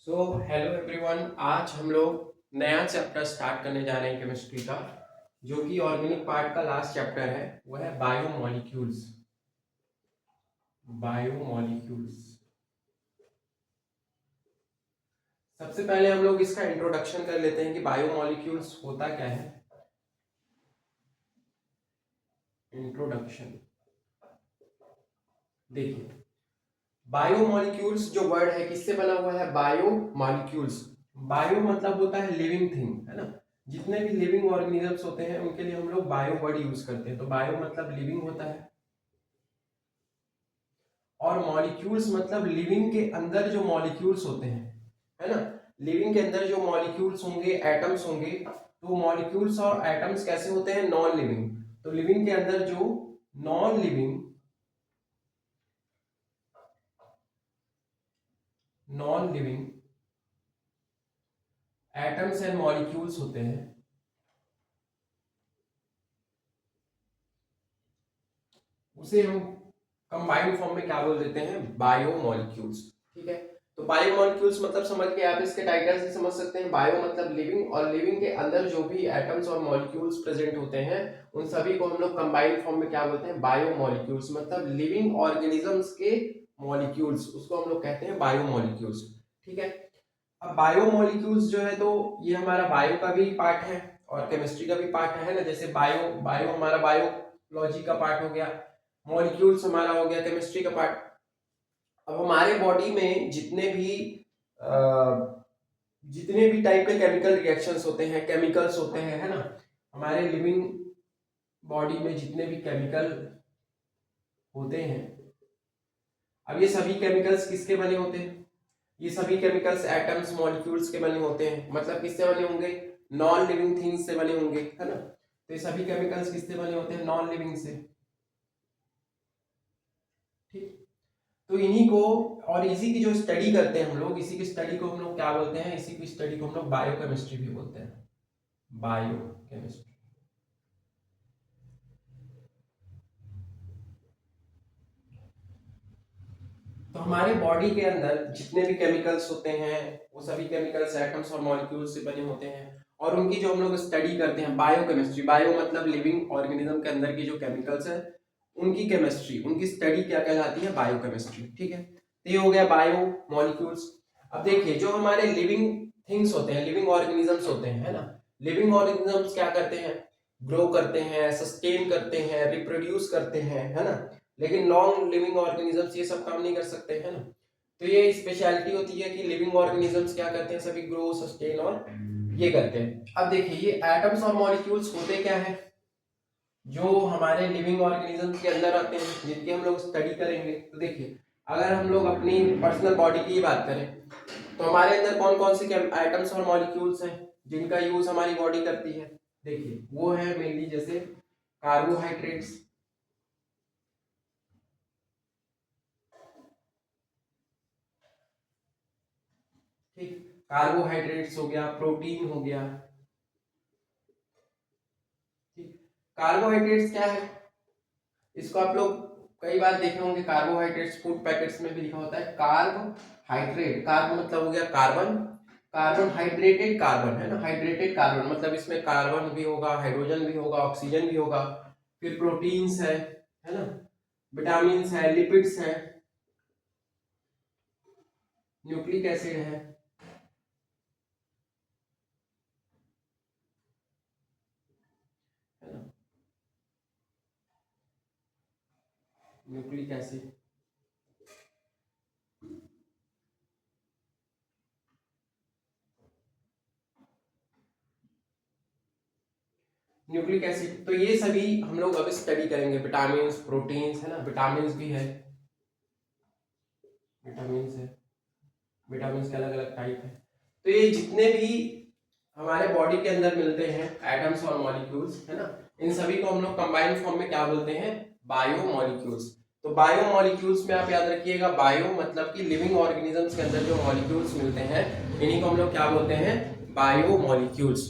Hello everyone, आज हम लोग नया चैप्टर स्टार्ट करने जा रहे हैं केमिस्ट्री का, जो कि ऑर्गेनिक पार्ट का लास्ट चैप्टर है। वो है बायोमोलिक्यूल्स। बायोमोलिक्यूल्स। सबसे पहले हम लोग इसका इंट्रोडक्शन कर लेते हैं कि बायोमोलिक्यूल्स होता क्या है। इंट्रोडक्शन देखिए, बायोमोलिक्यूल्स जो वर्ड है किससे बना हुआ है? बायोमोलिक्यूल्स। बायो मतलब होता है लिविंग थिंग, है ना। जितने भी लिविंग ऑर्गेनिजम्स होते हैं उनके लिए हम लोग बायो वर्ड यूज करते हैं। तो बायो मतलब लिविंग होता है, और मॉलिक्यूल्स मतलब लिविंग के अंदर जो मॉलिक्यूल्स होते हैं, है ना। लिविंग के अंदर जो मॉलिक्यूल्स होंगे, एटम्स होंगे, तो मॉलिक्यूल्स और एटम्स कैसे होते हैं? Non living. तो लिविंग के अंदर जो non living non living atoms and molecules होते हैं, उसे हम कंबाइंड फॉर्म में क्या बोल देते हैं? बायोमोलिक्यूल्स। ठीक है। तो बायोमोलिक्यूल्स मतलब समझ के आप इसके टाइटल से समझ सकते हैं। बायो मतलब लिविंग, और लिविंग के अंदर जो भी एटम्स और मॉलिक्यूल्स प्रेजेंट होते हैं उन सभी को हम लोग कंबाइंड फॉर्म में क्या बोलते हैं? बायोमोलिक्यूल्स। मतलब लिविंग ऑर्गेनिजम्स के मॉलिक्यूल्स, उसको हम लोग कहते हैं बायोमोलिक्यूल्स। ठीक है। अब बायोमोलिक्यूल्स जो है, तो ये हमारा बायो का भी पार्ट है और केमिस्ट्री का भी पार्ट है ना। जैसे बायो बायो हमारा बायोलॉजी का पार्ट हो गया, मॉलिक्यूल्स हमारा हो गया केमिस्ट्री का पार्ट। अब हमारे बॉडी में जितने भी टाइप के केमिकल रिएक्शंस होते हैं, केमिकल्स होते हैं, है ना। हमारे लिविंग बॉडी में जितने भी केमिकल होते हैं, अब ये सभी केमिकल्स किसके बने होते हैं? ये सभी केमिकल्स एटम्स मॉलिक्यूल्स के बने होते हैं। मतलब किससे बने होंगे? नॉन लिविंग थिंग्स से बने होंगे, है ना। तो ये सभी केमिकल्स किससे बने होते हैं? नॉन लिविंग से। ठीक। तो इन्हीं को, और इसी की जो स्टडी करते हैं हम लोग, इसी की स्टडी को हम लोग क्या बोलते हैं? इसी की स्टडी को हम लोग बायोकेमिस्ट्री भी बोलते हैं। बायोकेमिस्ट्री। तो हमारे बॉडी के अंदर जितने भी केमिकल्स होते हैं वो सभी केमिकल्स एटम्स और मॉलिक्यूल्स से बने होते हैं, और उनकी जो हम लोग स्टडी करते हैं बायोकेमिस्ट्री। बायो मतलब लिविंग ऑर्गेनिज्म के अंदर की जो केमिकल्स है उनकी केमिस्ट्री, उनकी स्टडी क्या कहलाती है? बायोकेमिस्ट्री। ठीक है। तो ये हो गया बायो मॉलिक्यूल्स। अब देखिए, जो हमारे लिविंग थिंग्स होते हैं, लिविंग ऑर्गेनिजम्स होते हैं, है ना। लिविंग ऑर्गेनिजम्स क्या करते हैं? ग्रो करते हैं, सस्टेन करते हैं, रिप्रोड्यूस करते हैं, है ना। लेकिन नॉन लिविंग ऑर्गेनिजम्स ये सब काम नहीं कर सकते, है ना। तो ये स्पेशलिटी होती है कि लिविंग ऑर्गेनिजम्स क्या करते हैं? सभी ग्रो, सस्टेन और ये करते हैं। अब देखिए, ये एटम्स और मॉलिक्यूल्स होते क्या है जो हमारे लिविंग ऑर्गेनिजम्स के अंदर आते हैं, जिनकी हम लोग स्टडी करेंगे। तो देखिए, अगर हम लोग अपनी पर्सनल बॉडी की बात करें तो हमारे अंदर कौन कौन से एटम्स और मॉलिक्यूल्स हैं जिनका यूज हमारी बॉडी करती है? देखिए, वो है मेनली जैसे कार्बोहाइड्रेट्स। ठीक। कार्बोहाइड्रेट्स हो गया, प्रोटीन हो गया। ठीक। कार्बोहाइड्रेट्स क्या है? इसको आप लोग कई बार देखे होंगे, कार्बोहाइड्रेट्स फूड पैकेट्स में भी लिखा होता है कार्बोहाइड्रेट। कार्ब मतलब हो गया कार्बन, कार्बन हाइड्रेटेड कार्बन, है ना। हाइड्रेटेड कार्बन मतलब इसमें कार्बन भी होगा, हाइड्रोजन भी होगा, ऑक्सीजन भी होगा। फिर प्रोटीन्स है ना, विटामिन है, लिपिड्स है, न्यूक्लिक एसिड है ना, न्यूक्लिक एसिड। न्यूक्लिक एसिड, तो ये सभी हम लोग अब स्टडी करेंगे। विटामिन, प्रोटीन्स, है ना, विटामिन भी है, विटामिन है, विटामिन के अलग अलग टाइप है। तो ये जितने भी हमारे बॉडी के अंदर मिलते हैं एटम्स और मॉलिक्यूल्स, है ना, इन सभी को हम लोग कंबाइंड फॉर्म में क्या बोलते हैं? बायोमोलिक्यूल्स। तो बायोमोलिक्यूल्स में आप याद रखिएगा, बायो मतलब कि लिविंग ऑर्गेनिजम्स के अंदर जो मॉलिक्यूल्स मिलते हैं इन्हीं को हम लोग क्या बोलते हैं? बायोमोलिक्यूल्स।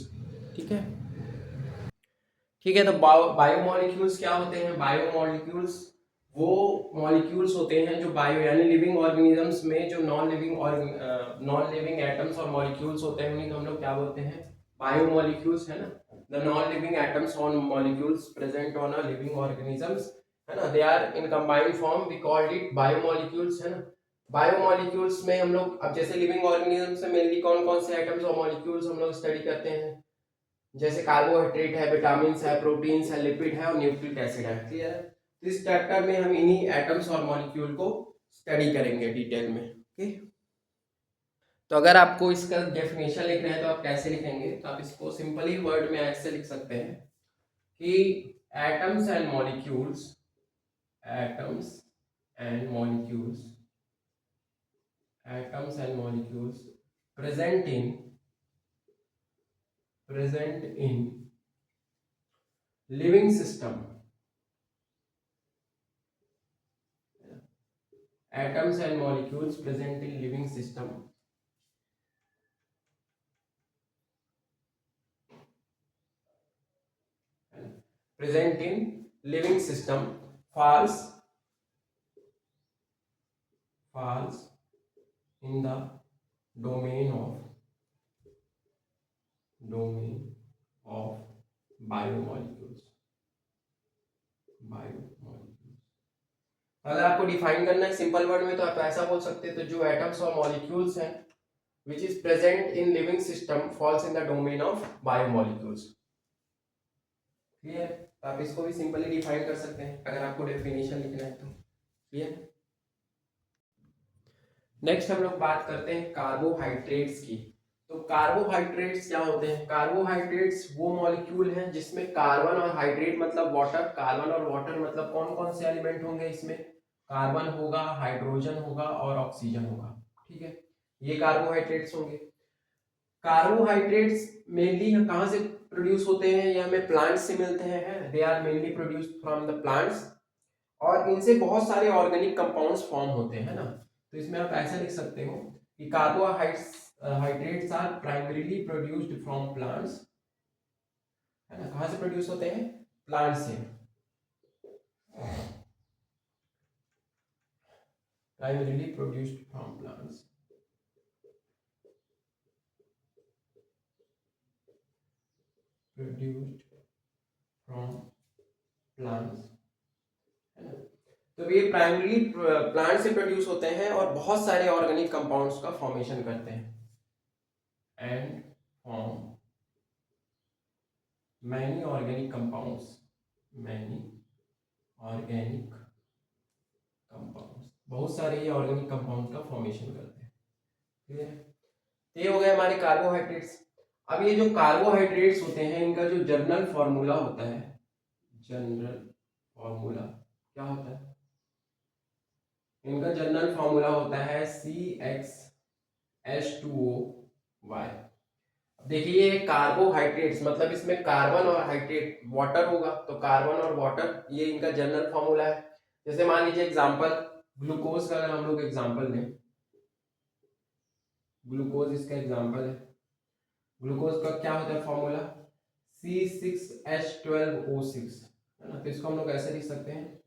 ठीक है। ठीक है। तो बायोमोलिक्यूल्स क्या होते हैं? बायोमोलिक्यूल्स वो मॉलिक्यूल्स होते हैं जो बायो यानी लिविंग ऑर्गेनिजम्स में जो नॉन लिविंग एटम्स और मॉलिक्यूल्स होते हैं उन्हीं को हम लोग क्या बोलते हैं, बायो मॉलिक्यूल्स, है ना। द नॉन लिविंग एटम्स और molecules present on a living organisms, है ना, they are in combined form, we called it biomolecules, है ना। बायो मॉलिक्यूल्स में हम लोग अब जैसे लिविंग ऑर्गेनिजम्स में मेनली कौन कौन से एटम्स और मॉलिक्यूल्स हम लोग स्टडी करते हैं, जैसे कार्बोहाइड्रेट है, विटामिन है, प्रोटीन्स है, लिपिड है और न्यूक्लिक एसिड है। क्लियर है। तो इस चैप्टर में हम इन्हीं एटम्स और मॉलिक्यूल को स्टडी करेंगे डिटेल में। ओके, तो अगर आपको इसका डेफिनेशन लिखना है तो आप कैसे लिखेंगे, तो आप इसको सिंपली वर्ड में ऐसे लिख सकते हैं कि atoms and molecules, atoms and molecules, atoms and molecules present in living system, atoms and molecules present in living system present in living system falls in the domain of biomolecules। अगर आपको define करना है simple word में तो आप ऐसा बोल सकते हैं, तो जो एटम्स और मॉलिक्यूल्स हैं which is present in living system falls in the domain of biomolecules। Clear, तो आप इसको भी सिंपली डिफाइन कर सकते हैं अगर आपको डेफिनेशन लिखना है तो। क्लियर। नेक्स्ट हम लोग बात करते हैं कार्बोहाइड्रेट्स की। तो कार्बोहाइड्रेट्स क्या होते हैं, कार्बोहाइड्रेट्स वो मॉलिक्यूल हैं जिसमें कार्बन और हाइड्रेट मतलब वाटर, कार्बन और वाटर मतलब कौन कौन से एलिमेंट होंगे इसमें, कार्बन होगा, हाइड्रोजन होगा और ऑक्सीजन होगा। ठीक है, ये कार्बोहाइड्रेट्स होंगे। कार्बोहाइड्रेट्स मेनली कहाँ से प्रोड्यूस होते हैं, ये हमें प्लांट से मिलते हैं, they are mainly produced from the plants, और इनसे बहुत सारे ऑर्गेनिक कंपाउंड्स फॉर्म होते हैं ना। तो इसमें आप ऐसा लिख सकते हो कि carbohydrates are primarily produced from plants, है ना, कहाँ से प्रोड्यूस होते हैं, प्लांट से, primarily produced from plants, produced from plants, है ना। तो ये प्राइमरीली प्लांट से प्रोड्यूस होते हैं और बहुत सारे ऑर्गेनिक कंपाउंड्स का फॉर्मेशन करते हैं and form many organic compounds, many organic compounds, बहुत सारे ये ऑर्गेनिक कंपाउंड का फॉर्मेशन करते हैं। ठीक है, तो ये हो गए हमारे कार्बोहाइड्रेट्स। अब ये जो कार्बोहाइड्रेट्स होते हैं इनका जो जनरल फॉर्मूला होता है, जनरल फॉर्मूला क्या होता है, इनका जनरल फॉर्मूला होता है CxH2O। देखिए ये कार्बोहाइड्रेट्स मतलब इसमें कार्बन और हाइड्रेट वाटर होगा, तो कार्बन और वाटर ये इनका जनरल फॉर्मूला है। जैसे मान लीजिए एग्जांपल ग्लूकोज का अगर हम लोग एग्जांपल लें, ग्लूकोज इसका एग्जांपल है, ग्लूकोज का क्या होता है फॉर्मूला, C6H12O6, है ना। तो इसको हम लोग ऐसे लिख सकते हैं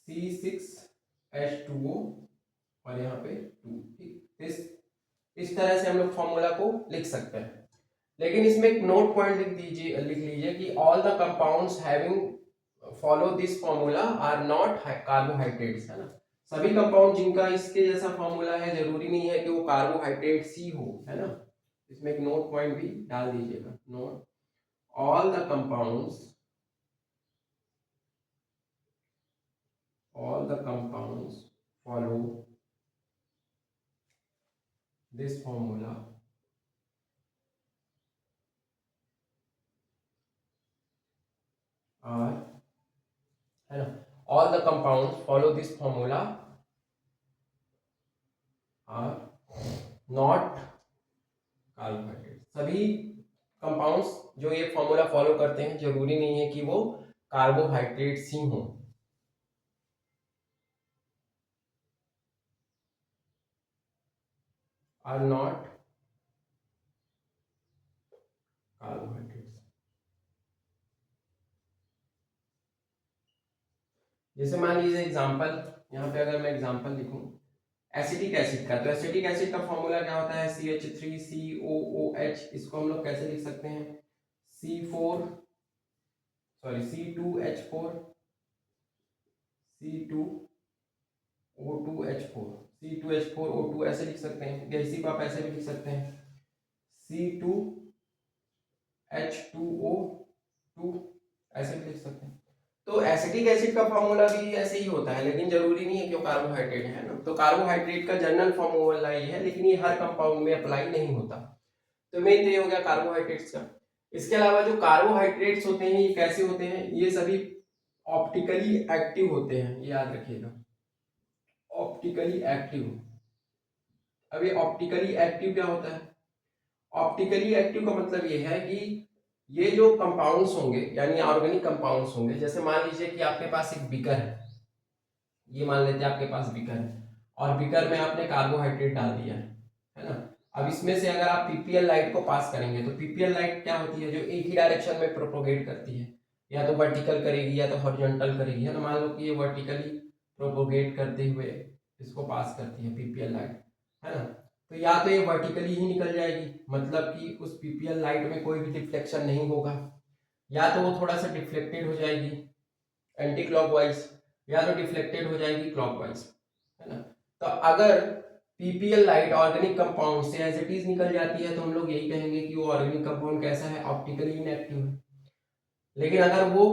C6H2O और यहाँ पे 2। ठीक, इस तरह से हम लोग फॉर्मूला को लिख सकते हैं। लेकिन इसमें एक नोट पॉइंट लिख लीजिए कि all the compounds having follow this formula are not carbohydrates, है ना। सभी कंपाउंड जिनका इसके जैसा फॉर्मूला है जरूरी नहीं है कि वो कार्बोहाइड्रेट्स ही हो, है ना। इसमें एक नोट पॉइंट भी डाल दीजिएगा, note all the compounds, all the compounds follow this formula are, है ना, all the compounds follow this formula are not carbohydrates। सभी कंपाउंड्स जो ये फॉर्मूला फॉलो करते हैं जरूरी नहीं है कि वो कार्बोहाइड्रेट्स ही हों, आर नॉट कार्बोहाइड्रेट्स। जैसे मान लीजिए एग्जांपल, यहाँ पे अगर मैं एग्जांपल लिखूं एसिटिक एसिड का, तो एसिटिक एसिड का फॉर्मूला क्या होता है CH3COOH, इसको हम लोग कैसे लिख सकते हैं C2H4 C2O2H4 ऐसे लिख सकते हैं, या इसी को आप ऐसे भी लिख सकते हैं C2H2O2 ऐसे भी लिख सकते हैं। तो एसिटिक एसिड का फॉर्मूला भी ऐसे ही होता है, लेकिन जरूरी नहीं है कि वो कार्बोहाइड्रेट है ना। तो कार्बोहाइड्रेट का जनरल फॉर्मूला ये है, लेकिन ये हर कंपाउंड में अप्लाई नहीं होता। तो मेन तो ये हो गया कार्बोहाइड्रेट्स का। इसके अलावा जो कार्बोहाइड्रेट्स होते हैं ये कैसे होते हैं, ये सभी ऑप्टिकली एक्टिव होते हैं, ये याद रखिएगा, ऑप्टिकली एक्टिव। अब ये ऑप्टिकली एक्टिव क्या होता है, ऑप्टिकली एक्टिव का मतलब ये है कि ये जो कंपाउंड्स होंगे यानी ऑर्गेनिक कंपाउंड्स होंगे, जैसे मान लीजिए कि आपके पास एक बीकर है, ये मान लेते हैं आपके पास बीकर है, और बीकर में आपने कार्बोहाइड्रेट डाल दिया है ना। अब इसमें से अगर आप पीपीएल लाइट को पास करेंगे, तो पीपीएल लाइट क्या होती है, जो एक ही डायरेक्शन में प्रोपोगेट करती है, या तो वर्टिकल करेगी या तो हॉरिजॉन्टल करेगी, है ना। मान लो कि ये वर्टिकली प्रोपोगेट करते हुए इसको पास करती है पीपीएल लाइट, है ना। तो या तो ये वर्टिकली ही निकल जाएगी, मतलब कि उस पीपीएल लाइट में कोई भी डिफ्लेक्शन नहीं होगा, या तो वो थोड़ा सा डिफ्लेक्टेड हो जाएगी एंटी क्लॉकवाइज, या तो डिफ्लेक्टेड हो जाएगी क्लॉकवाइज, है ना। तो अगर पीपीएल लाइट ऑर्गेनिक कंपाउंड से एज इट इज निकल जाती है, तो हम लोग यही कहेंगे कि वो ऑर्गेनिक कंपाउंड कैसा है, ऑप्टिकली इनएक्टिव है। लेकिन अगर वो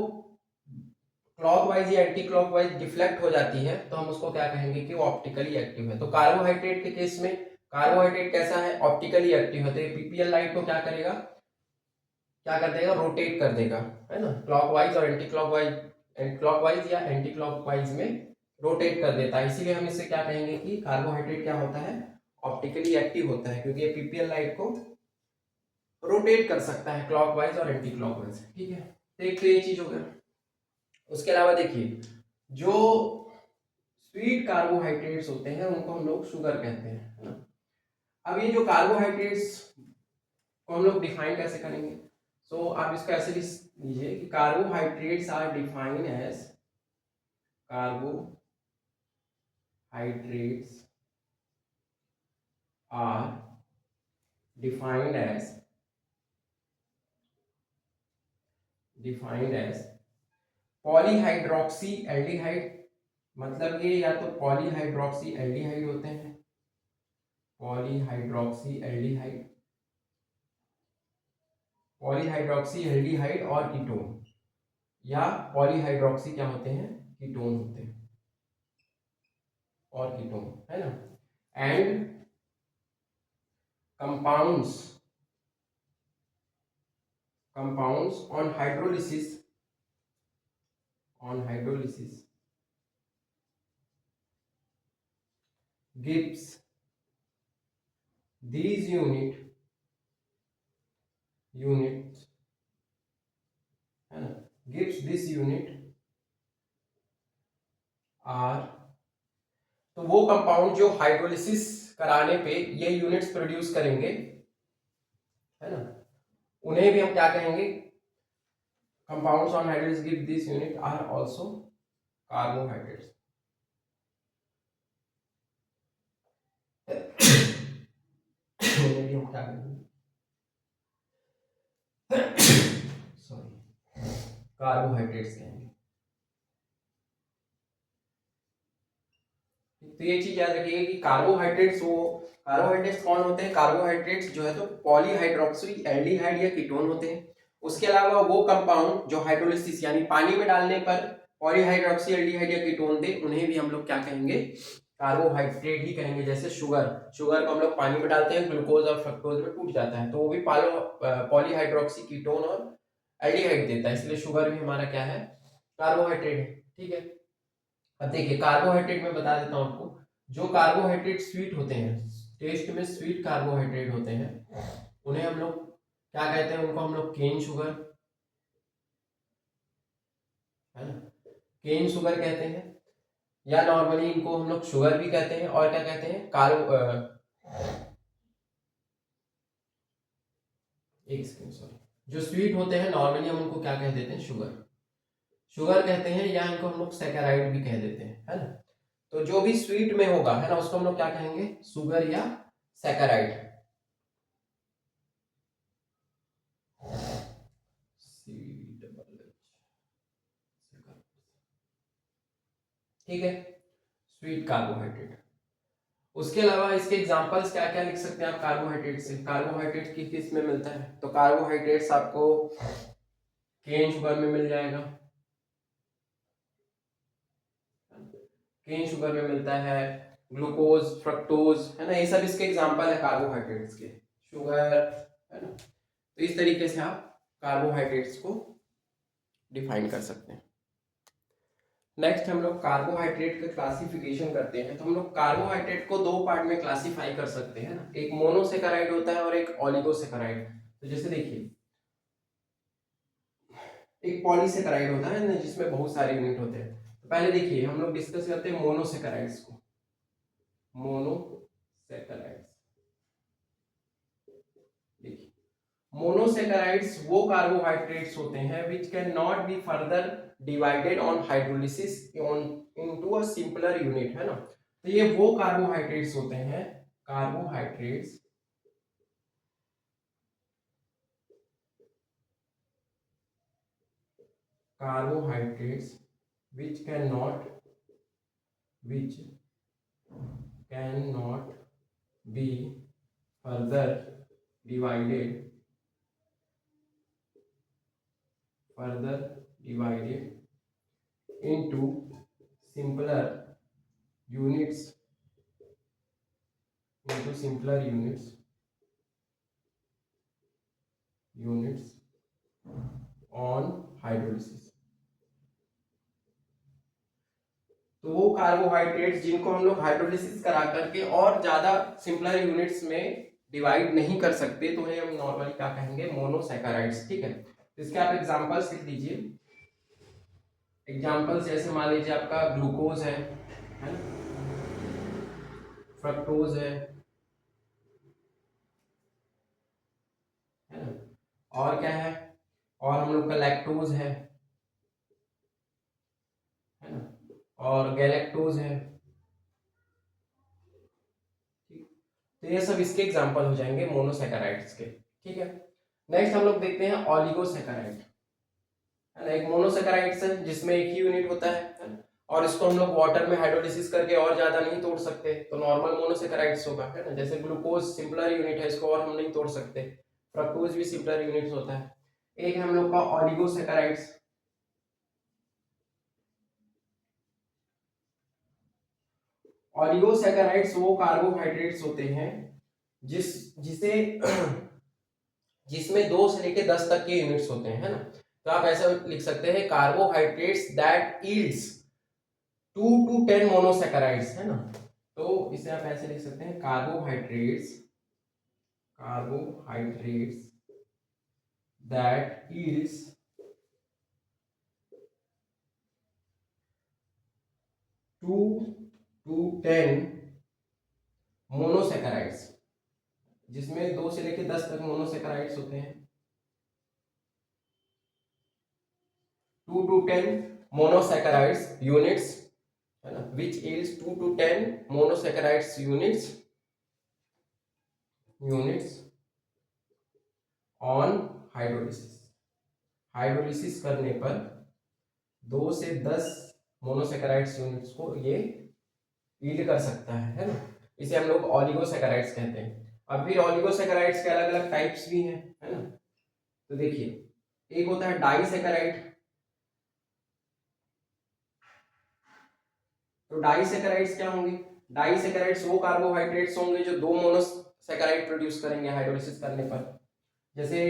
क्लॉकवाइज या एंटी क्लॉकवाइज डिफ्लेक्ट हो जाती है, तो हम उसको क्या कहेंगे कि वो ऑप्टिकली एक्टिव है। तो कार्बोहाइड्रेट के केस में कार्बोहाइड्रेट कैसा है, ऑप्टिकली एक्टिव है, तो पीपीएल लाइट को क्या करेगा, क्या कर देगा, रोटेट कर देगा, है ना, क्लॉकवाइज और एंटी क्लॉकवाइज, क्लॉकवाइज या एंटी क्लॉकवाइज में रोटेट कर देता है। इसीलिए हम इससे क्या कहेंगे कि कार्बोहाइड्रेट क्या होता है, ऑप्टिकली एक्टिव होता है, क्योंकि ये पीपीएल लाइट को रोटेट कर सकता है क्लॉकवाइज और एंटी क्लॉकवाइज, ठीक है। तो एक तो ये चीज हो गया। उसके अलावा देखिए, जो स्वीट कार्बोहाइड्रेट्स होते हैं उनको हम लोग शुगर कहते हैं, है ना। अब ये जो कार्बोहाइड्रेट्स को हम लोग डिफाइन कैसे करेंगे, सो आप इसको ऐसे लिख लीजिए कि carbohydrates are defined as, carbohydrates are defined as polyhydroxy aldehyde, मतलब ये या तो पॉलीहाइड्रोक्सी एल्डिहाइड होते हैं, पॉलीहाइड्रोक्सी एल्डिहाइड, पॉलीहाइड्रोक्सी एल्डिहाइड और कीटोन, या पॉलीहाइड्रोक्सी क्या होते हैं, कीटोन होते हैं, और कीटोन, है ना। And compounds on hydrolysis gives these units, है ना, gives this unit are, तो वो कंपाउंड जो हाइड्रोलिसिस कराने पे ये यूनिट्स प्रोड्यूस करेंगे, है ना, उन्हें भी हम क्या कहेंगे, compounds on hydrolysis give this unit are also carbohydrates. उन्हें भी हम क्या कहेंगे, सॉरी, कार्बोहाइड्रेट्स कहेंगे। तो ये चीज याद रखिएगा कि कार्बोहाइड्रेट्स कौन होते हैं, कार्बोहाइड्रेट्स जो है तो पॉलीहाइड्रोक्सी एल्डिहाइड या कीटोन होते हैं। उसके अलावा वो कंपाउंड जो हाइड्रोलिसिस यानी पानी में डालने पर पॉलीहाइड्रोक्सी एल्डिहाइड या कीटोन दे, उन्हें भी हम लोग क्या कहेंगे, कार्बोहाइड्रेट ही कहेंगे। जैसे शुगर को हम लोग पानी में डालते हैं, ग्लूकोज और फ्रक्टोज में टूट जाता है, तो वो भी पॉलीहाइड्रोक्सी कीटोन और एल्डिहाइड देता है, इसलिए शुगर भी हमारा क्या है, कार्बोहाइड्रेट है, ठीक है। अब देखिए कार्बोहाइड्रेट में बता देता हूं आपको, जो कार्बोहाइड्रेट स्वीट होते हैं, टेस्ट में स्वीट कार्बोहाइड्रेट होते हैं, उन्हें हम लोग क्या कहते हैं, उनको हम लोग केन शुगर, है ना, केन शुगर कहते हैं, या नॉर्मली इनको हम लोग शुगर भी कहते हैं, और क्या कहते हैं, एक सेकंड सॉरी, जो स्वीट होते हैं नॉर्मली हम उनको क्या कह देते हैं, शुगर। शुगर कहते हैं, या इनको हम लोग सैकराइड भी कह देते हैं, है ना। तो जो भी स्वीट में होगा, है ना, उसको हम लोग क्या कहेंगे, शुगर या सैकराइड। ठीक है, स्वीट कार्बोहाइड्रेट। उसके अलावा इसके एग्जांपल्स क्या क्या लिख सकते हैं आप कार्बोहाइड्रेट से। कार्बोहाइड्रेट किस में मिलता है, तो कार्बोहाइड्रेट्स आपको केन शुगर में मिल जाएगा, केन शुगर में मिलता है, ग्लूकोज, फ्रक्टोज, है ना, ये सब इसके एग्जांपल है कार्बोहाइड्रेट्स के, शुगर, है ना। तो इस तरीके से आप कार्बोहाइड्रेट्स को डिफाइन कर सकते हैं। नेक्स्ट हम लोग कार्बोहाइड्रेट का क्लासिफिकेशन करते हैं। तो हम लोग कार्बोहाइड्रेट को दो पार्ट में क्लासिफाई कर सकते हैं ना, एक मोनोसेकेराइड होता है और एक ऑलिगोसेकेराइड। तो जैसे देखिए, एक पॉलीसेकेराइड होता है ना, जिसमें बहुत सारे यूनिट होते हैं। तो पहले देखिए हम लोग डिस्कस करते हैं मोनोसेकेराइड्स को। मोनोसेकेराइड्स, देखिए, मोनोसेकेराइड्स वो कार्बोहाइड्रेट्स होते हैं which can not be further divided on hydrolysis on into a simpler unit, है ना। तो ये वो कार्बोहाइड्रेट्स होते हैं, carbohydrates carbohydrates which cannot be further divided into simpler units on hydrolysis। तो वो कार्बोहाइड्रेट्स जिनको हम लोग हाइड्रोलिसिस करा करके और ज्यादा सिंपलर यूनिट्स में डिवाइड नहीं कर सकते, तो उन्हें हम नॉर्मली क्या कहेंगे, मोनोसैकेराइड्स। ठीक है, तो इसके आप एग्जांपल्स लिख दीजिए। एग्जांपल्स जैसे मान लीजिए आपका ग्लूकोज है ना, फ्रक्टोज है ना, और क्या है, और हम लोग का लैक्टोज है ना, और गैलेक्टोज है। ठीक, तो ये सब इसके एग्जांपल हो जाएंगे मोनोसैकेराइड्स के। ठीक है, नेक्स्ट हम लोग देखते हैं ऑलिगोसैकेराइड, है ना। एक मोनोसैकेराइड्स है जिसमें एक ही यूनिट होता है ना? और इसको हम लोग वाटर में हाइड्रोलिसिस करके और ज्यादा नहीं तोड़ सकते, तो नॉर्मल मोनोसैकेराइड्स होगा, है ना। जैसे ग्लूकोज सिंपलर यूनिट है, इसको और हम नहीं तोड़ सकते। फ्रक्टोज भी सिंपलर यूनिट होता है। एक हम लोग का ऑलिगोसैकेराइड्स। ऑलिगोसैकेराइड्स वो कार्बोहाइड्रेट्स होते हैं जिसे जिसमें 2 से लेके 10 तक के यूनिट्स होते हैं, है ना। तो आप ऐसा लिख सकते हैं carbohydrates that yields 2 to 10 monosaccharides, है ना। तो इसे आप ऐसे लिख सकते हैं carbohydrates that yields 2 to 10 monosaccharides, जिसमें 2 से लेके 10 तक मोनोसैकेराइड्स होते हैं। 2 to 10 मोनोसैकेराइड्स यूनिट्स, है ना, which yields 2 to 10 monosaccharides units on hydrolysis. Hydrolysis करने पर 2 से 10 मोनोसैकेराइड्स यूनिट्स को ये यील्ड कर सकता है ना। इसे हम लोग ऑलिगोसैकेराइड्स कहते हैं। अब फिर ऑलिगोसैकेराइड्स के अलग अलग टाइप्स भी हैं, है ना। तो देखिए, एक होता है डाइसैकेराइड। तो डाइसैकेराइड्स क्या होंगे, डाइसैकेराइड्स वो कार्बोहाइड्रेट्स होंगे जो 2 मोनोसैकेराइड प्रोड्यूस करेंगे हाइड्रोलिसिस करने पर। जैसे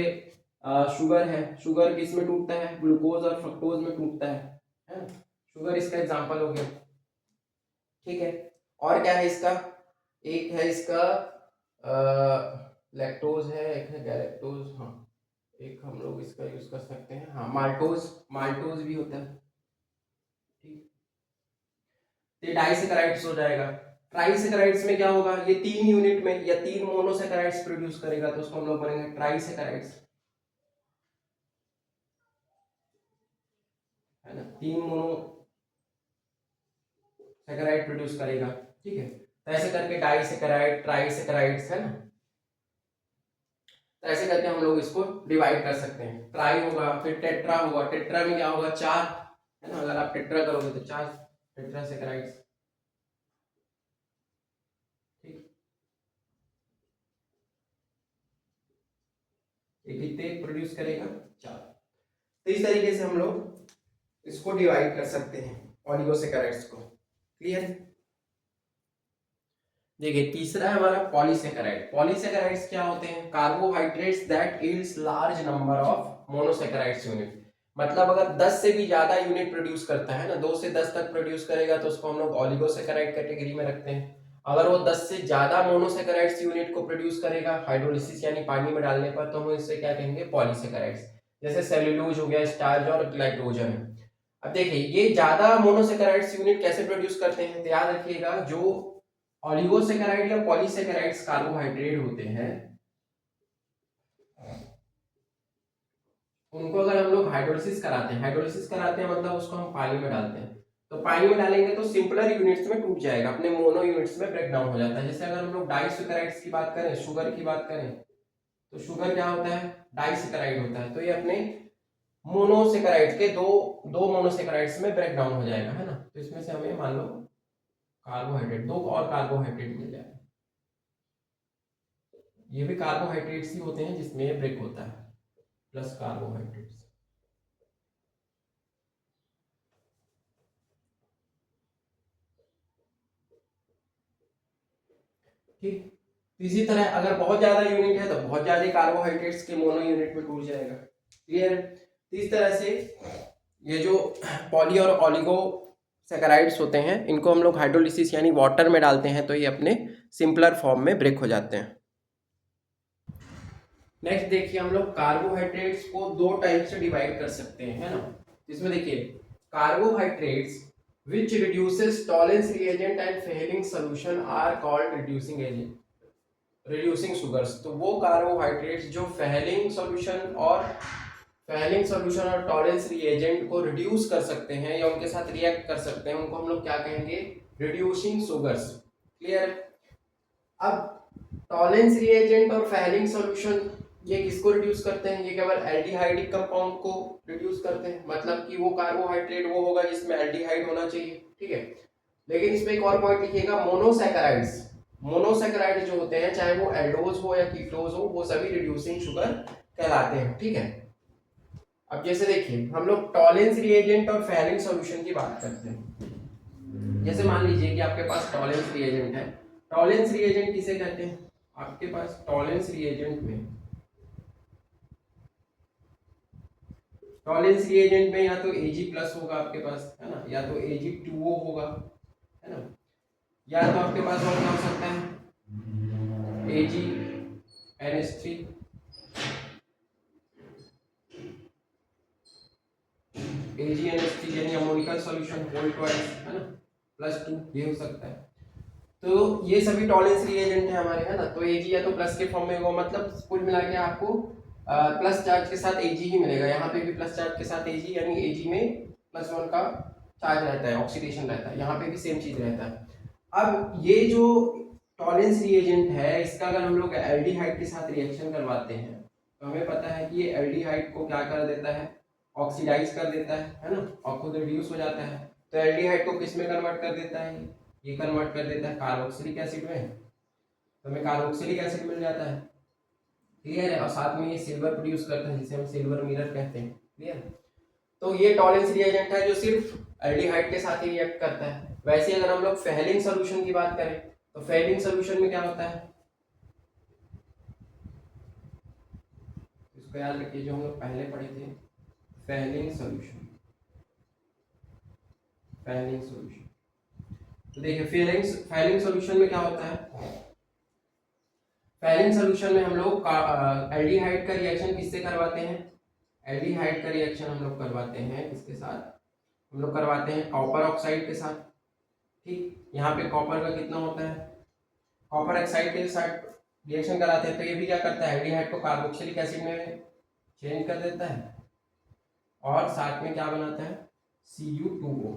शुगर है, शुगर किस में टूटता है, ग्लूकोज और फ्रक्टोज में टूटता है ना? शुगर इसका एग्जांपल हो गया। ठीक है, और क्या है इसका, एक है इसका लैक्टोज है, एक है गैलेक्टोज, हाँ, एक हम लोग इसका यूज कर सकते हैं, हाँ, माल्टोज, माल्टोज भी होता है। ठीक, ये डाइसैकेराइड्स हो जाएगा। ट्राइसैकेराइड्स में क्या होगा, ये 3 यूनिट में या 3 मोनोसैकेराइड्स प्रोड्यूस करेगा, तो उसको हम लोग बोलेंगे ट्राइसैकेराइड्स, है ना। 3 मोनोसेकेराइड प्रोड्यूस करेगा, ठीक है। तो ऐसे करके डाइसेकेराइड, ट्राइसेकेराइड्स है ना, तो ऐसे करके हम लोग इसको डिवाइड कर सकते हैं। ट्राई होगा, फिर टेट्रा होगा, टेट्रा में क्या होगा 4 है ना, अगर आप टेट्रा करोगे तो 4 टेट्रासेकेराइड्स, ठीक। ये कितने प्रोड्यूस करेगा 4। तो इस तरीके से हम लोग इसको डिवाइड कर सकते हैं ओलिगोसेकेराइड्स को, क्लियर। देखिए तीसरा है हमारा पॉलीसेकेराइड। पॉलीसेकेराइड्स क्या होते हैं? Carbohydrates that yields large number of monosaccharides unit. मतलब अगर 10 से भी ज्यादा यूनिट प्रोड्यूस करता है ना, 2 से 10 तक प्रोड्यूस करेगा तो उसको हम लोग ओलिगोसेकेराइड कैटेगरी में रखते हैं। अगर वो 10 से ज्यादा मोनोसेकेराइड्स यूनिट को प्रोड्यूस करेगा हाइड्रोलिसिस यानी पानी में डालने पर, तो हम इससे क्या कहेंगे? पॉलीसेकेराइड्स। जैसे सेल्यूलोज हो गया, स्टार्च और ग्लाइकोजन। अब देखिए ये ज्यादा मोनोसेकेराइड्स यूनिट कैसे प्रोड्यूस करते हैं, तो याद रखिएगा जो ऑलिगोसेकेराइड या पॉलीसेकेराइड्स कार्बोहाइड्रेट होते हैं उनको अगर हम लोग हाइड्रोलिसिस कराते हैं मतलब उसको हम पानी में डालते हैं, तो पानी में डालेंगे तो सिंपलर यूनिट्स में टूट जाएगा, अपने मोनो यूनिट्स में ब्रेक डाउन हो जाता है। जैसे अगर हम लोग डाइसेकेराइड्स की बात करें, शुगर की बात करें, तो शुगर क्या होता है? डाइसेकेराइड होता है। तो ये अपने मोनोसेकेराइड्स के दो मोनोसेकेराइड्स में ब्रेक डाउन हो जाएगा, है ना। तो इसमें से हमें मान लो कार्बोहाइड्रेट, 2 और कार्बोहाइड्रेट मिल जाएगा। ये भी कार्बोहाइड्रेट्स ही होते हैं जिसमें ब्रेक होता है, प्लस कार्बोहाइड्रेट्स, ठीक। इसी तरह अगर बहुत ज्यादा यूनिट है तो बहुत ज्यादा कार्बोहाइड्रेट्स के मोनो यूनिट में टूट जाएगा, क्लियर। इस तरह से ये जो पॉली और ऑलिगो सेकेराइड्स होते हैं इनको हम लोग हाइड्रोलिसिस यानी वाटर में डालते हैं तो ये अपने सिंपलर फॉर्म में ब्रेक हो जाते हैं। नेक्स्ट देखिए हम लोग कार्बोहाइड्रेट्स को 2 टाइप से डिवाइड कर सकते हैं, है ना। इसमें देखिए carbohydrates which reduces Tollens reagent and Fehling solution are called reducing agent, reducing sugars। तो वो कार्बोहाइड्रेट्स जो फेहलिंग सॉल्यूशन और टॉलेंस रिएजेंट को रिड्यूस कर सकते हैं या उनके साथ रिएक्ट कर सकते हैं, उनको हम लोग क्या कहेंगे? Reducing sugars, clear. अब टॉलेंस रिएजेंट और फेहलिंग सॉल्यूशन ये किसको रिड्यूस करते हैं? ये केवल एल्डिहाइडिक कंपाउंड को रिड्यूस करते हैं, मतलब कि वो कार्बोहाइड्रेट वो होगा जिसमें एल्डिहाइड होना चाहिए, ठीक है। लेकिन इसमें एक और पॉइंट लिखिएगा, मोनोसैकेराइड्स जो होते हैं चाहे वो एल्डोज हो या कीटोज हो, वो सभी रिड्यूसिंग शुगर कहलाते हैं, ठीक है। अब जैसे देखिए हम लोग टॉलेंस रिएजेंट और फेहलिंग सॉल्यूशन की बात करते हैं। जैसे मान लीजिए कि आपके पास टॉलेंस रिएजेंट है। टॉलेंस रिएजेंट किसे कहते हैं? आपके पास टॉलेंस रिएजेंट में या तो Ag+ होगा आपके पास, है ना, या तो Ag2O होगा, है ना, या तो आपके पास और क्या हो सकता है? AgNH3, यानी अमोनिकल सॉल्यूशन होल ट्वाइस, है ना, +2 ये हो सकता है। तो ये सभी टॉलेंस रिएजेंट है हमारे, है ना। तो Ag या तो प्लस के फॉर्म में होगा, मतलब कुल मिला के आपको प्लस चार्ज के साथ Ag ही मिलेगा। यहाँ पे भी प्लस चार्ज के साथ Ag, यानी Ag में +1 का चार्ज रहता है, ऑक्सीडेशन रहता है। यहाँ पे भी सेम चीज रहता है। अब ये जो टॉलेंस रिएजेंट है इसका अगर हम लोग एल्डिहाइड के साथ रिएक्शन करवाते हैं तो हमें पता है कि ये एल्डिहाइड को क्या कर देता है? ऑक्सीडाइज कर देता है ना, और खुद रिड्यूस हो जाता है। तो एल्डिहाइड को किस में कन्वर्ट कर देता है? ये कन्वर्ट कर देता है कार्बोक्सिलिक एसिड में, तो हमें कार्बोक्सिलिक एसिड मिल जाता है, क्लियर है। और साथ में ये सिल्वर प्रोड्यूस करता है जिसे हम सिल्वर मिरर कहते हैं, क्लियर। तो ये टॉलेंस रिएजेंट है जो सिर्फ एल्डिहाइड के साथ ही रिएक्ट करता है। वैसे अगर हम लोग फेहलिंग सॉल्यूशन की बात करें तो फेहलिंग सॉल्यूशन में क्या होता है? इसको याद रखिए, जो हम लोग पहले पढ़े थे, फेहलिंग सॉल्यूशन। तो देखिए फेहलिंग सॉल्यूशन में क्या होता है? फेहलिंग सॉल्यूशन में हम लोग एल्डिहाइड का रिएक्शन किससे करवाते हैं? एल्डिहाइड का रिएक्शन हम लोग करवाते हैं किसके साथ? हम लोग करवाते हैं कॉपर ऑक्साइड के साथ, ठीक। यहाँ पे कॉपर का कितना होता है? कॉपर ऑक्साइड के साथ रिएक्शन कराते हैं तो ये भी क्या करता है? एल्डिहाइड को कार्बोक्सिलिक एसिड में चेंज कर देता है और साथ में क्या बनाता है? Cu2O।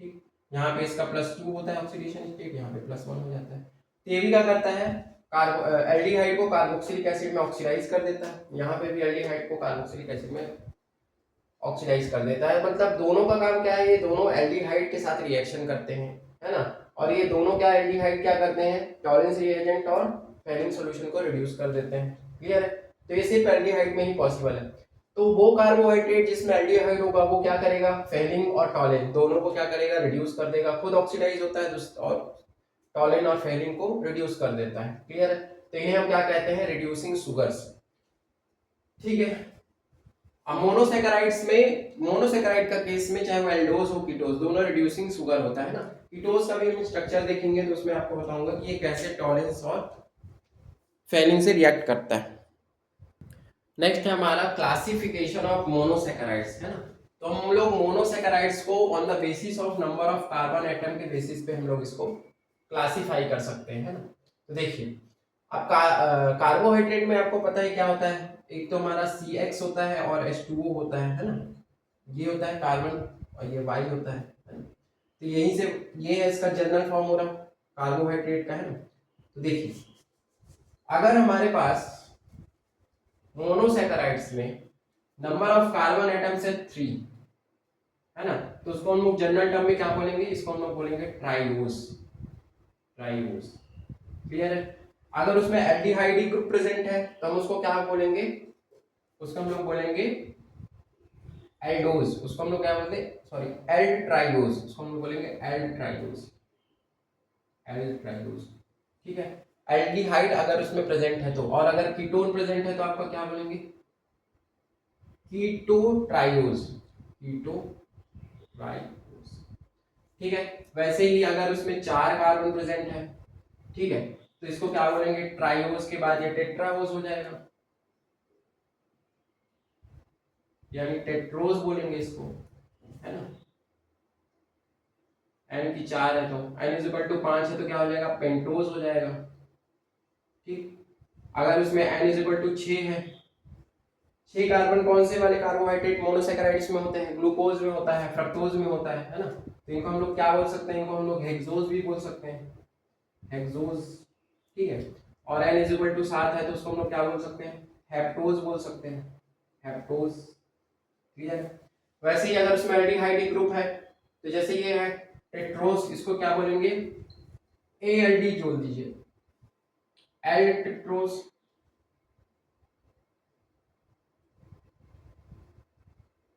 ठीक, यहाँ पे इसका +2 होता है ऑक्सीडेशन स्टेट, यहाँ पे +1 हो जाता है। तो ये भी क्या करता है, एल्डिहाइड को कार्बोक्सिलिक एसिड में ऑक्सीडाइज कर देता है। यहाँ पे भी एल्डिहाइड को कार्बोक्सिलिक एसिड में ऑक्सीडाइज कर देता है। मतलब दोनों का काम क्या है, ये दोनों एल्डिहाइड के साथ रिएक्शन करते हैं, है ना। और ये दोनों क्या एल्डिहाइड क्या करते हैं, टॉलेंस रिएजेंट और फेलिंग सॉल्यूशन को रिड्यूस कर देते हैं। क्लियर है। तो ये सिर्फ एल्डिहाइड में ही पॉसिबल है। तो वो कार्बोहाइड्रेट जिसमें एल्डिहाइड होगा वो क्या करेगा, फेलिंग और टॉलेन दोनों को क्या करेगा, रिड्यूस कर देगा। खुद ऑक्सीडाइज होता है और टॉलेन और फेलिंग को रिड्यूस कर देता है। क्लियर है। तो इन्हें हम क्या कहते हैं, रिड्यूसिंग सुगर्स। ठीक है। अब मोनोसेकेराइड का केस में चाहे वो एल्डोज हो कीटोज, दोनों रिड्यूसिंग शुगर होता है ना। कीटोज का भी हम स्ट्रक्चर देखेंगे तो उसमें आपको बताऊंगा कि ये कैसे टॉलेंस और फेलिंग से रिएक्ट करता है। नेक्स्ट है हमारा क्लासिफिकेशन ऑफ मोनोसेकेराइड्स, है ना। तो हम लोग मोनोसेकेराइड्स को on the basis of number of carbon atom के बेसिस पे हम लोग इसको क्लासिफाई कर सकते हैं, है ना। तो देखिए अब कार्बोहाइड्रेट में आपको पता है क्या होता है, एक तो हमारा CX होता है और H2O होता है ना। ये होता है कार्बन और ये Y होता है ना? तो यहीं से ये है इसका जनरल फॉर्म हो रहा कार्बोहाइड्रेट का, है ना। तो देखिए अगर हमारे पास मोनोसेकेराइड्स में नंबर ऑफ कार्बन एटम्स है 3, है ना, तो उसको हम लोग जनरल टर्म में क्या बोलेंगे, इसको हम लोग बोलेंगे ट्राइओस। ट्राइओस। क्लियर है। अगर उसमें एल्डिहाइड ग्रुप प्रेजेंट है तो हम उसको क्या बोलेंगे, उसको हम लोग बोलेंगे एल्डोज। उसको हम लोग क्या बोलते हैं, सॉरी एल्ड ट्राइओस, उसको हम लोग बोलेंगे एल्ड ट्राइओस। एल्ड ट्राइओस। ठीक है। एल्डिहाइड अगर उसमें प्रेजेंट है तो, और अगर कीटोन प्रेजेंट है तो आपका क्या बोलेंगे, कीटो ट्राइओस। कीटो ट्राइओस। ठीक है। वैसे ही अगर उसमें 4 कार्बन प्रेजेंट है, ठीक है, तो इसको क्या बोलेंगे, ट्राइओस के बाद ये टेट्राओस हो जाएगा, यानी टेट्रोस बोलेंगे इसको, है ना। एन की 4 है तो एन इज इक्वल टू 5 है तो क्या हो जाएगा, पेंटोस हो जाएगा। ठीक। अगर उसमें एन इज इक्वल टू 6 है, 6 कार्बन कौन से वाले कार्बोहाइड्रेट मोनोसेकेराइड्स में होते हैं, ग्लूकोज में होता है, फ्रक्टोज में होता है ना। तो इनको हम लोग क्या बोल सकते हैं, इनको हम लोग हेक्सोज भी बोल सकते हैं, हेक्सोज। ठीक है। और एन इज इक्वल टू 7 है तो उसको हम लोग क्या बोल सकते हैं, हेप्टोज बोल सकते हैं, हेप्टोज। क्लियर है। वैसे ही अगर उसमें एल्डिहाइड ग्रुप है तो जैसे ये है टेट्रोस, इसको क्या बोलेंगे, ALD जोड़ दीजिए, एल टेट्रोस,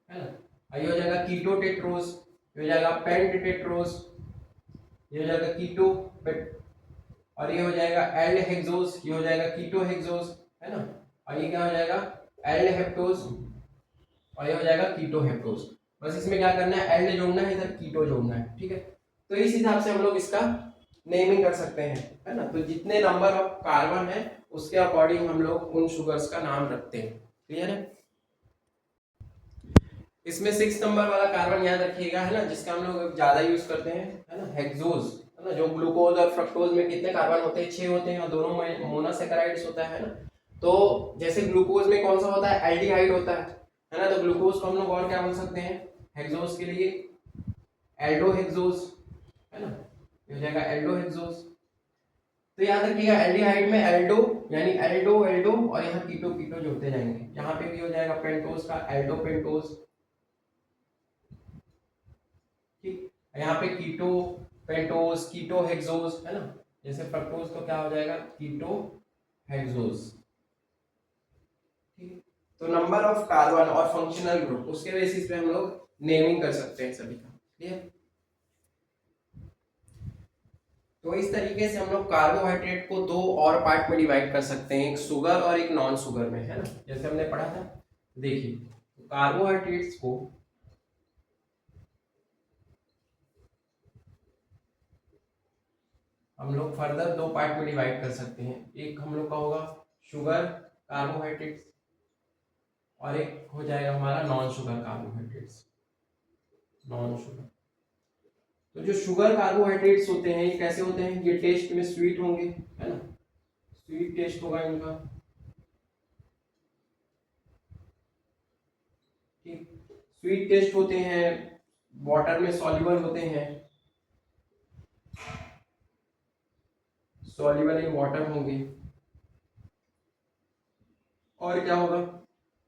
है ना। ये हो जाएगा कीटो टेट्रोस, ये हो जाएगा पेंट टेट्रोस, ये हो जाएगा कीटो और ये हो जाएगा एल्ड हेक्सोस, ये हो जाएगा कीटो हेक्सोस, है ना। और ये क्या हो जाएगा, एल्ड हेप्टोस और ये हो जाएगा कीटो हेप्टोस। बस इसमें क्या करना है, एल्ड जोड़ना है, इधर कीटो जोड़ना है। ठीक है। तो इस हिसाब से हम लोग इसका नेमिंग कर सकते हैं, है ना। तो जितने नंबर ऑफ कार्बन है उसके अकॉर्डिंग हम लोग उन शुगर्स का नाम रखते हैं। क्लियर है। इसमें 6 नंबर वाला कार्बन याद रखिएगा, है ना, जिसका हम लोग ज्यादा यूज करते हैं, है ना, हेक्सोज, है ना। जो ग्लूकोज और फ्रक्टोज में कितने कार्बन होते हैं, 6 होते हैं और दोनों में मोनोसेकेराइड्स होता है ना। तो जैसे ग्लूकोज में कौन सा होता है, एल्डिहाइड होता है ना। तो ग्लूकोज को हम लोग और क्या बोल सकते हैं, हेक्सोज के लिए एल्डो हेक्सोज, है ना, ये हो जाएगा एल्डो हेक्सोज। तो याद रखिएगा एल्डिहाइड में एल्डो यानी एल्डो एल्डो और यहाँ कीटो कीटो जोड़ते जाएंगे। यहाँ पे भी हो जाएगा पेंटोज का एल्डो पेंटोज। ठीक। यहाँ पे कीटो पेंटोज कीटो हेक्सोज, है ना। जैसे फ्रक्टोज तो क्या हो जाएगा, कीटो हेक्सोज। ठीक। तो नंबर ऑफ कार्बन और फंक्शनल ग्रुप उसके बेसिस पे हम लोग नेमिंग कर सकते हैं सभी का। क्लियर। तो इस तरीके से हम लोग कार्बोहाइड्रेट को 2 और पार्ट में डिवाइड कर सकते हैं, एक शुगर और एक नॉन शुगर में, है ना, जैसे हमने पढ़ा था। देखिए कार्बोहाइड्रेट्स को हम लोग फर्दर 2 पार्ट में डिवाइड कर सकते हैं। एक हम लोग का होगा शुगर कार्बोहाइड्रेट्स और एक हो जाएगा हमारा non sugar carbohydrates, non sugar. तो जो शुगर कार्बोहाइड्रेट्स होते हैं ये कैसे होते हैं, ये टेस्ट में स्वीट होंगे, है ना, स्वीट टेस्ट होगा इनका। ठीक। स्वीट टेस्ट होते हैं, वाटर में सॉल्युबल होते हैं, सॉल्युबल इन वाटर होंगे। और क्या होगा,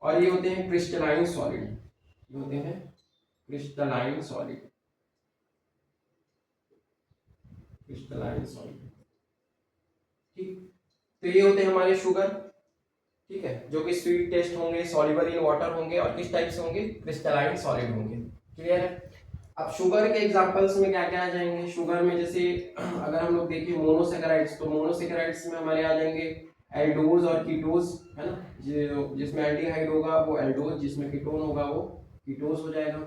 और ये होते हैं क्रिस्टलाइन सॉलिड, ये होते हैं क्रिस्टलाइन सॉलिड, क्रिस्टलाइन सॉलिड। ठीक, तो ये होते हैं हमारे शुगर, ठीक है, जो कि स्वीट टेस्ट होंगे, सॉल्युबल इन वाटर होंगे और किस टाइप से होंगे, क्रिस्टलाइन सॉलिड होंगे। क्लियर है। अब शुगर के एग्जांपल्स में क्या क्या आ जाएंगे, शुगर में जैसे अगर हम लोग देखें मोनोसेकेराइड्स, तो मोनोसेकेराइड्स में हमारे आ जाएंगे एल्डोज और कीटोज, है ना, जिसमें एल्डिहाइड होगा वो एल्डोज, जिसमें कीटोन होगा वो कीटोज हो जाएगा।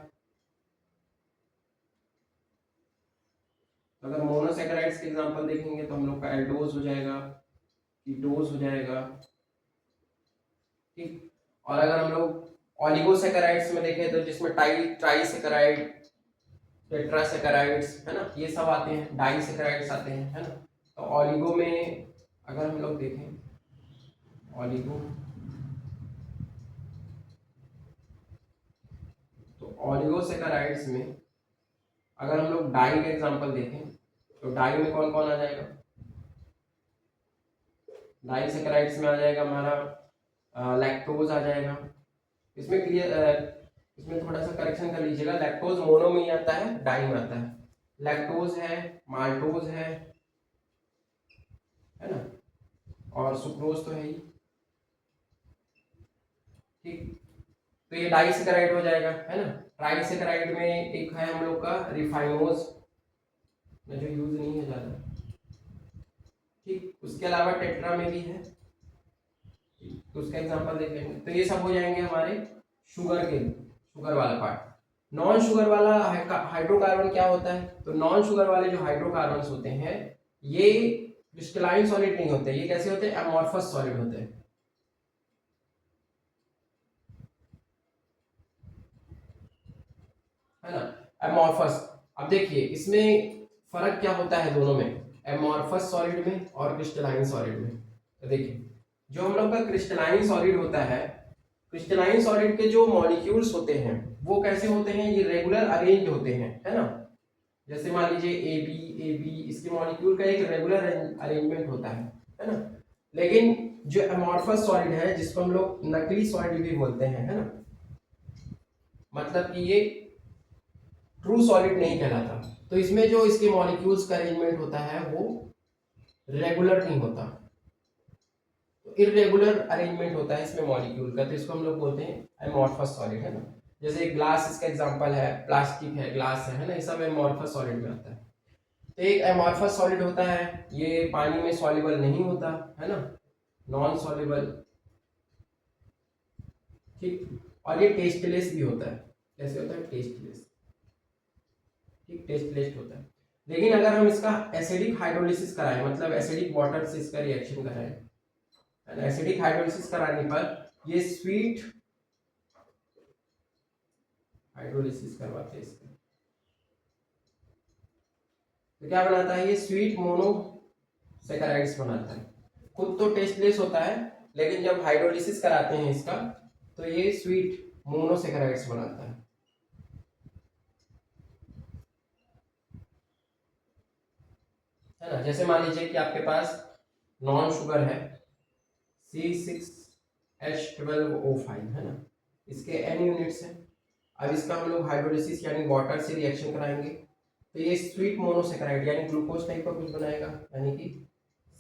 तो अगर मोनोसेकेराइड्स के एग्जांपल देखेंगे तो हम लोग का एल्डोज हो जाएगा, कीटोज हो जाएगा। ठीक, और अगर हम लोग ऑलिगोसेकेराइड्स में देखें तो जिसमें ट्राइसेकेराइड, टेट्रासेकेराइड्स, है ना, ये सब आते हैं, डाइसेकेराइड्स आते हैं, है ना। तो ऑलिगो में अगर हम लोग देखें, ऑलिगो, तो ऑलिगोसेकेराइड्स में अगर हम लोग डाई का एग्जांपल देखें तो डाई में कौन कौन आ जाएगा, डाइसेकेराइड्स में आ जाएगा हमारा लैक्टोज आ जाएगा। इसमें क्लियर, इसमें थोड़ा सा करेक्शन कर लीजिएगा, लैक्टोज मोनो में ही आता है, डाई में आता है। लैक्टोज है, माल्टोज है ना, और सुक्रोज तो है ही। ठीक, तो ये डाइसेकेराइड हो जाएगा, है ना। ट्राइसेकेराइड में एक है हम लोग का रिफाइनोज, जो यूज नहीं है ज्यादा। ठीक, उसके अलावा टेट्रा में भी है, तो उसका एग्जांपल देख लेंगे। तो ये सब हो जाएंगे हमारे शुगर के, शुगर वाला पार्ट। नॉन शुगर वाला हाइड्रोकार्बन क्या होता है, तो नॉन शुगर वाले जो हाइड्रोकार्बन होते हैं ये क्रिस्टलाइन सॉलिड नहीं होते, ये कैसे होते हैं, एमॉर्फस सॉलिड होते हैं, है ना, एमॉर्फस। अब देखिए इसमें फर्क क्या होता है दोनों में, एमॉर्फस सॉलिड में और क्रिस्टलाइन सॉलिड में। तो देखिए जो हम लोग का क्रिस्टलाइन सॉलिड होता है, क्रिस्टलाइन सॉलिड के जो मॉलिक्यूल्स होते हैं वो कैसे होते हैं, ये रेगुलर अरेंज होते हैं, है ना। जैसे मान लीजिए ए बी, इसके मॉलिक्यूल का एक रेगुलर अरेंजमेंट होता है ना। लेकिन जो एमॉर्फस सॉलिड है, जिसको हम लोग नकली सॉलिड भी बोलते हैं, है ना, मतलब कि ये ट्रू सॉलिड नहीं कहलाता, तो इसमें जो इसके मॉलिक्यूल्स का अरेंजमेंट होता है वो रेगुलर नहीं होता, तो इरेगुलर अरेंजमेंट होता है इसमें मॉलिक्यूल का, तो इसको हम लोग बोलते हैं एमॉर्फस सॉलिड, है ना। जैसे ग्लास इसका एग्जांपल है, प्लास्टिक है, ग्लास है ना, ये सब एमॉर्फस सॉलिड में आता है। तो एक एमॉर्फस सॉलिड होता है, ये पानी में सॉल्युबल नहीं होता, है ना, नॉन सॉल्युबल। ठीक, और ये टेस्टलेस भी होता है, कैसे होता है, टेस्टलेस। ठीक, टेस्टलेस होता है। लेकिन अगर हम इसका एसिडिक हाइड्रोलिसिस कराएं, मतलब एसिडिक वाटर से इसका रिएक्शन कराएं, एसिडिक हाइड्रोलिसिस कराने पर ये स्वीट हाइड्रोलिसिस करवाते हैं इसका, तो क्या बनाता है, ये स्वीट मोनोसेकेराइड्स बनाता है। खुद तो टेस्टलेस होता है, लेकिन जब हाइड्रोलिसिस कराते हैं इसका तो ये स्वीट मोनोसेकेराइड्स बनाता है ना। जैसे मान लीजिए कि आपके पास नॉन शुगर है C6H12O5, है ना, इसके N यूनिट्स हैं। अब इसका हम लोग हाइड्रोलिसिस यानी वाटर से रिएक्शन कराएंगे तो ये स्वीट मोनोसेकेराइड यानी ग्लूकोज टाइप का कुछ बनाएगा, यानी कि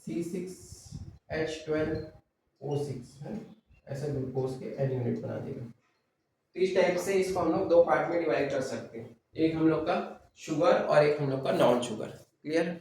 C6H12O6, है, ऐसे ग्लूकोज के N यूनिट बना देगा। तो इस टाइप से इसको हम लोग दो पार्ट में डिवाइड कर सकते हैं, एक हम लोग का शुगर और एक हम लोग का नॉन शुगर। क्लियर।